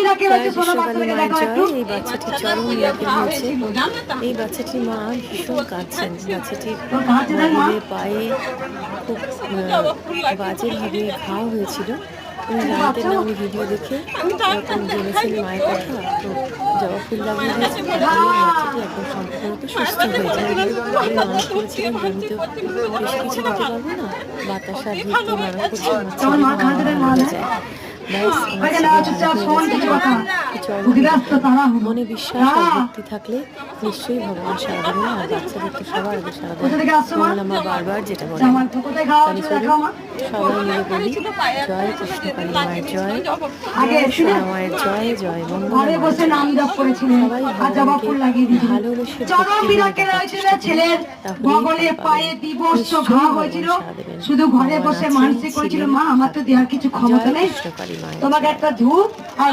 বিশ্বকালী মায়ের জয়। এই বাচ্চাটির চরম মিরাকেল হয়েছে। এই বাচ্চাটির মা ভীষণ কাঁদছেন। বাচ্চাটির মহিলের পায়ে খুব বাজেভাবে ঘা হয়েছিল। উনি জানতেন না, উনি ভিডিও দেখে এরকম জেনেছেন মায়ের কথা, তো জবা ফুল লাগিয়ে দিয়েছেন। তারপরে বাচ্চাটি একদম সম্পূর্ণত সুস্থ হয়ে যায়। উনি মানত করেছিলেন যে আমি তো বেশি কিছু দিতে পারবো না, বাতাসা ঘিরতে মানত করছেন, হয়ে যায়। মনে বিশ্বাস আর ভক্তি থাকলে নিশ্চয়ই ভগবান সারা দেবেন। আর বাচ্চাদের তো সবার আগে সারা দেবেন। আমার বারবার যেটা বলে, সবাই মিলে বলি জয় কৃষ্ণকালী মায়ের জয়, সোনা মায়ের জয়, জয় মঙ্গলা সবাই ভগবানকে ভালোবেসে শুধু ঘরে বসে মানসিক করেছিল, মা আমার তো দেওয়ার কিছু ক্ষমতা নেই, তোমাকে একটা ধূপ আর